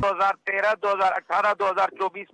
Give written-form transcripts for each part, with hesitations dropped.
2013, 2018, 2024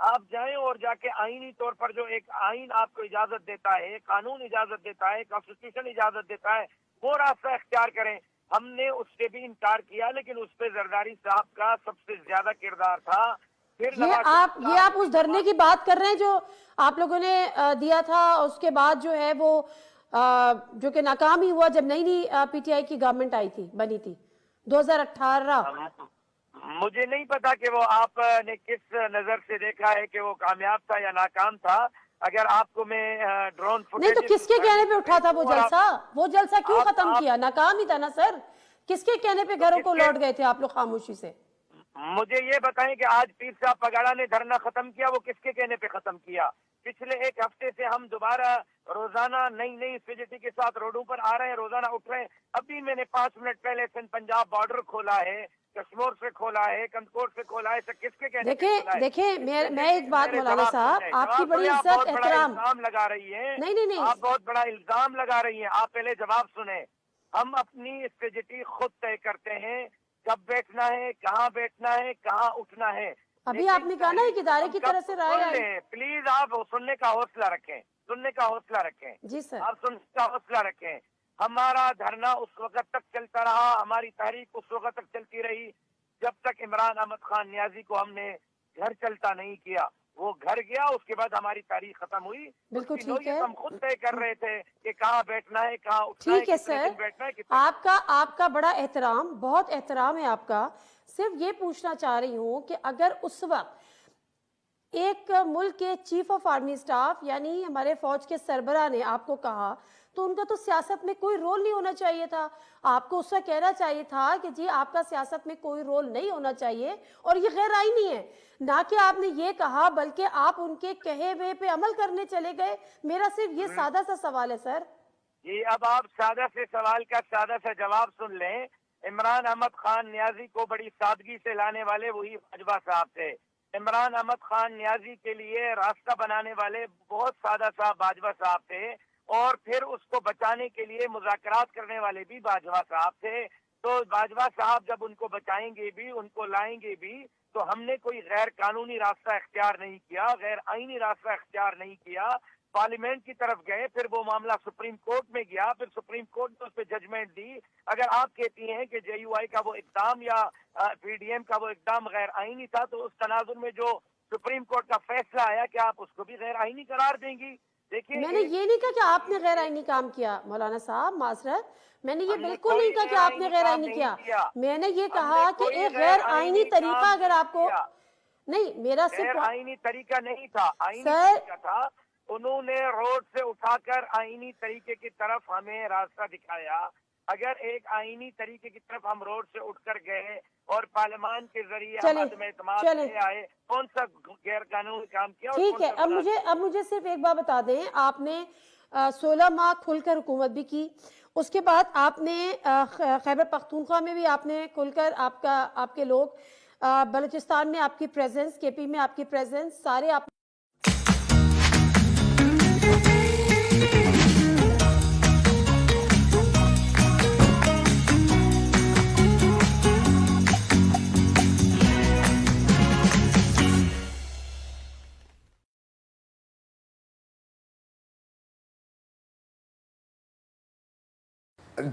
آپ جائیں اور جا کے آئینی طور پر جو ایک آئین آپ کو اجازت دیتا ہے, قانون اجازت دیتا ہے, کانسٹیٹیوشن اجازت دیتا ہے, وہ راستہ اختیار کریں. ہم نے اس سے بھی انکار کیا, لیکن اس پہ زرداری صاحب کا سب سے زیادہ کردار تھا. پھر یہ آپ اس دھرنے کی بات کر رہے ہیں جو آپ لوگوں نے دیا تھا, اس کے بعد جو ہے وہ جو کہ ناکام ہی ہوا جب نئی پی ٹی آئی کی گورنمنٹ آئی تھی, بنی تھی 2018. مجھے نہیں پتا کہ وہ آپ نے کس نظر سے دیکھا ہے کہ وہ کامیاب تھا یا ناکام تھا. اگر آپ کو میں ڈرون نہیں تو کس کے کہنے پہ اٹھا تھا وہ جلسہ کیوں ختم کیا؟ ناکام ہی تھا نا سر. کس کے کہنے پہ گھروں کو لوٹ گئے تھے آپ لوگ خاموشی سے؟ مجھے یہ بتائیں کہ آج پیر صاحب پگاڑا نے دھرنا ختم کیا, وہ کس کے کہنے پہ ختم کیا؟ پچھلے ایک ہفتے سے ہم دوبارہ روزانہ نئی فیجٹی کے ساتھ روڈوں پر آ رہے ہیں, روزانہ اٹھ رہے ہیں. ابھی میں نے 5 منٹ پہلے سندھ پنجاب بارڈر کھولا ہے, کشمور سے کھولا ہے, کندکوٹ سے کھولا ہے. کس کے کہنے پہ کھولا ہے؟ دیکھیں میں ایک بات مولانا صاحب, آپ کی بڑی عزت احترام. الزام لگا رہی ہے, نہیں آپ بہت بڑا الزام لگا رہی ہیں. آپ پہلے جواب سنیں. ہم اپنی اسٹریٹجی خود طے کرتے ہیں, کب بیٹھنا ہے, کہاں بیٹھنا ہے, کہاں اٹھنا ہے. ابھی آپ نے کہا نا ایک ادارے کی طرف سے رائے آئی. پلیز آپ سننے کا حوصلہ رکھیں, سننے کا حوصلہ رکھیں. جی سر. آپ سننے کا حوصلہ رکھیں. ہمارا دھرنا اس وقت تک چلتا رہا, ہماری تحریک اس وقت تک چلتی رہی جب تک عمران احمد خان نیازی کو ہم نے گھر چلتا نہیں کیا. وہ گھر گیا, اس کے بعد ہماری تاریخ ختم ہوئی. بالکل ٹھیک ہے. ہم خود طے کر رہے تھے کہ کہاں بیٹھنا ہے, کہاں اٹھنا ہے, ٹھیک ہے سر. آپ کا بڑا احترام, بہت احترام ہے آپ کا. صرف یہ پوچھنا چاہ رہی ہوں کہ اگر اس وقت ایک ملک کے چیف آف آرمی اسٹاف یعنی ہمارے فوج کے سربراہ نے آپ کو کہا, تو ان کا تو سیاست میں کوئی رول نہیں ہونا چاہیے تھا. آپ کو اس سے کہنا چاہیے تھا کہ جی آپ کا سیاست میں کوئی رول نہیں ہونا چاہیے اور یہ غیر آئینی ہے. نہ کہ آپ نے یہ کہا, بلکہ آپ ان کے کہے ہوئے پہ عمل کرنے چلے گئے. میرا صرف یہ سادہ سا سوال ہے سر. جی اب آپ سادہ سے سوال کا سادہ سا جواب سن لیں. عمران احمد خان نیازی کو بڑی سادگی سے لانے والے وہی باجوہ صاحب تھے. عمران احمد خان نیازی کے لیے راستہ بنانے والے بہت سادہ صاحب باجوہ صاحب تھے, اور پھر اس کو بچانے کے لیے مذاکرات کرنے والے بھی باجوہ صاحب تھے. تو باجوہ صاحب جب ان کو بچائیں گے بھی, ان کو لائیں گے بھی, تو ہم نے کوئی غیر قانونی راستہ اختیار نہیں کیا, غیر آئینی راستہ اختیار نہیں کیا. پارلیمنٹ کی طرف گئے, پھر وہ معاملہ سپریم کورٹ میں گیا, پھر سپریم کورٹ نے اس پہ ججمنٹ دی. اگر آپ کہتی ہیں کہ جے یو آئی کا وہ اقدام یا پی ڈی ایم کا وہ اقدام غیر آئینی تھا, تو اس تناظر میں جو سپریم کورٹ کا فیصلہ آیا, کہ آپ اس کو بھی غیر آئینی قرار دیں گی؟ دیکھیے, میں نے یہ نہیں کہا کہ آپ نے غیر آئینی کام کیا مولانا صاحب, معذرت, میں نے یہ بالکل نہیں کہا کہ آپ نے غیر آئینی کیا. میں نے یہ کہا کہ ایک غیر آئینی طریقہ اگر آپ کو نہیں, میرا صرف غیر آئینی طریقہ نہیں تھا, آئینی طریقہ تھا. انہوں نے روڈ سے اٹھا کر آئینی طریقے کی طرف ہمیں راستہ دکھایا. اگر ایک آئینی طریقے کی طرف ہم روڈ سے اٹھ کر گئے اور پارلیمان کے ذریعے ہم عدم اعتماد لے آئے, کون سا غیر قانونی کام کیا؟ ٹھیک ہے. اب مجھے صرف ایک بات بتا دیں, آپ نے 16 ماہ کھل کر حکومت بھی کی, اس کے بعد آپ نے خیبر پختونخوا میں بھی آپ نے کھل کر آپ کے لوگ, بلوچستان میں آپ کی پریزنس, کے پی میں آپ کی پریزنس, سارے آپ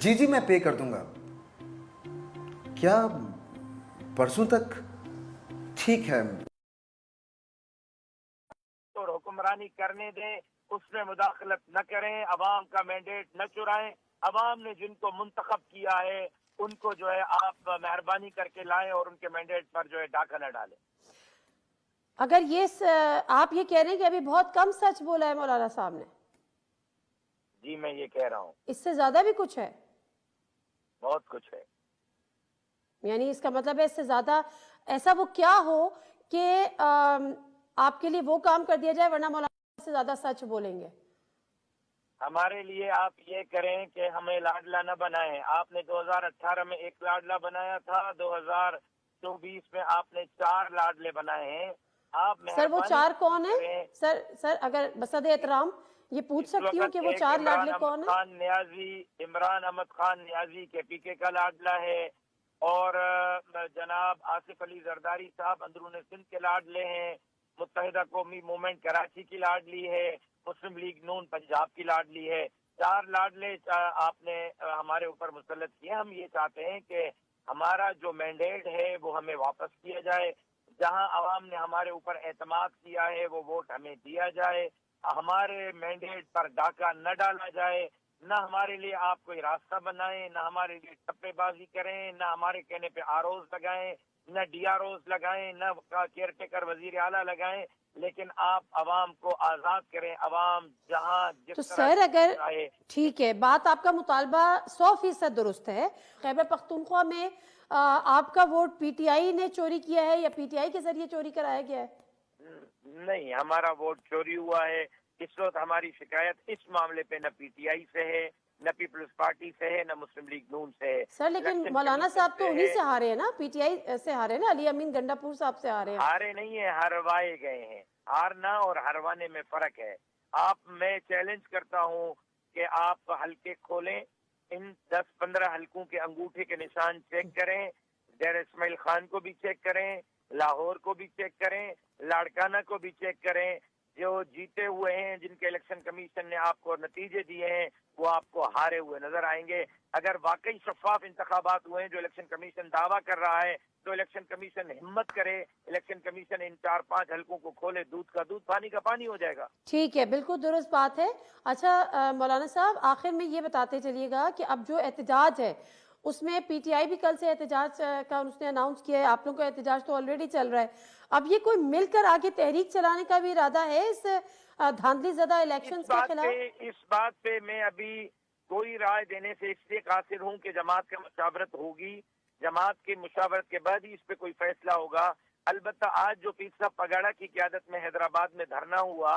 جی میں پے کر دوں گا. کیا پرسوں تک؟ ٹھیک ہے. اور حکمرانی کرنے دیں, اس میں مداخلت نہ کریں, عوام کا مینڈیٹ نہ چرائیں. عوام نے جن کو منتخب کیا ہے ان کو جو ہے آپ مہربانی کر کے لائیں اور ان کے مینڈیٹ پر جو ہے ڈاکہ نہ ڈالیں. اگر آپ یہ کہہ رہے ہیں کہ ابھی بہت کم سچ بولا ہے مولانا صاحب نے. جی میں یہ کہہ رہا ہوں. اس سے زیادہ بھی کچھ ہے؟ بہت کچھ ہے. یعنی اس کا مطلب ہے اس سے زیادہ ایسا وہ کیا ہو کہ آپ کے لیے وہ کام کر دیا جائے, ورنہ مولانا سے زیادہ سچ بولیں گے. ہمارے لیے آپ یہ کریں کہ ہمیں لاڈلا نہ بنائیں. آپ نے 2018 میں ایک لاڈلا بنایا تھا, 2024 میں آپ نے 4 لاڈلے بنائے ہیں. آپ سر وہ 4 کون ہیں؟ سر اگر بصد احترام یہ پوچھ سکتی ہوں کہ وہ 4 لاڈلے کون ہیں؟ عمران احمد خان نیازی کے پی کے کا لاڈلا ہے, اور جناب آصف علی زرداری صاحب اندرون سندھ کے لاڈلے ہیں, متحدہ قومی موومنٹ کراچی کی لاڈلی ہے، مسلم لیگ نون پنجاب کی لاڈلی ہے. 4 لاڈلے آپ نے ہمارے اوپر مسلط کیے. ہم یہ چاہتے ہیں کہ ہمارا جو مینڈیٹ ہے وہ ہمیں واپس کیا جائے. جہاں عوام نے ہمارے اوپر اعتماد کیا ہے وہ ووٹ ہمیں دیا جائے. ہمارے مینڈیٹ پر ڈاکہ نہ ڈالا جائے. نہ ہمارے لیے آپ کوئی راستہ بنائیں، نہ ہمارے لیے ٹپے بازی کریں، نہ ہمارے کہنے پہ آروز لگائیں، نہ ڈی آر اوز لگائیں، نہ کیئر ٹیکر وزیر اعلیٰ لگائیں. لیکن آپ عوام کو آزاد کریں. عوام جہاں تو جس طرح سر اگر چاہے. ٹھیک ہے، بات آپ کا مطالبہ 100% درست ہے. خیبر پختونخوا میں آپ کا ووٹ پی ٹی آئی نے چوری کیا ہے یا پی ٹی آئی کے ذریعے چوری کرایا گیا ہے؟ نہیں، ہمارا ووٹ چوری ہوا ہے. اس وقت ہماری شکایت اس معاملے پہ نہ پی ٹی آئی سے ہے، نہ پیپلز پارٹی سے ہے، نہ مسلم لیگ نون سے ہے. سر لیکن الیکشن مولانا کمیشن صاحب تو سے انہی ہے. سے ہارے ہیں نا، پی ٹی آئی سے ہارے نا، علی امین گنڈا پور صاحب سے ہارے ہیں. ہارے نہیں ہیں، ہروائے گئے ہیں. ہارنا اور ہروانے میں فرق ہے. میں چیلنج کرتا ہوں کہ آپ حلقے کھولیں، ان 10-15 حلقوں کے انگوٹھے کے نشان چیک کریں. ڈیرہ اسماعیل خان کو بھی چیک کریں، لاہور کو بھی چیک کریں، لاڑکانہ کو بھی چیک کریں. جو جیتے ہوئے ہیں، جن کے الیکشن کمیشن نے آپ کو نتیجے دیے ہیں، وہ آپ کو ہارے ہوئے نظر آئیں گے. اگر واقعی شفاف انتخابات ہوئے ہیں جو الیکشن کمیشن دعویٰ کر رہا ہے تو الیکشن کمیشن ہمت کرے، الیکشن کمیشن ان 4-5 حلقوں کو کھولے. دودھ کا دودھ، پانی کا پانی ہو جائے گا. ٹھیک ہے، بالکل درست بات ہے. اچھا مولانا صاحب، آخر میں یہ بتاتے چلیے گا کہ اب جو احتجاج ہے اس میں پی ٹی آئی بھی کل سے احتجاج کا اس نے اناؤنس کیا ہے، آپ لوگوں کا احتجاج تو آلریڈی چل رہا ہے. اب یہ کوئی مل کر آگے تحریک چلانے کا بھی ارادہ ہے اس دھاندلی زدہ الیکشنز کے خلاف؟ اس بات پہ میں ابھی کوئی رائے دینے سے اس لیے قاصر ہوں کہ جماعت کا مشاورت ہوگی. جماعت کی مشاورت کے بعد ہی اس پہ کوئی فیصلہ ہوگا. البتہ آج جو پیر صاحب پگاڑا کی قیادت میں حیدرآباد میں دھرنا ہوا،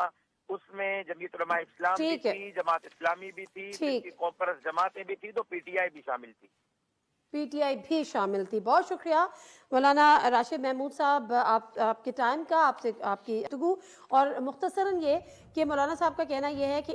اس میں جمعیت علماء اسلام بھی ٹھیک ہے. تھی، جماعت اسلامی بھی تھی، ٹھیک. کی کانفرنس جماعتیں بھی تھی، تو پی ٹی آئی بھی شامل تھی. پی ٹی آئی بھی شامل تھی. بہت شکریہ مولانا راشد محمود صاحب آپ کے ٹائم کا، آپ سے آپ کی گفتگو. اور مختصراً یہ کہ مولانا صاحب کا کہنا یہ ہے کہ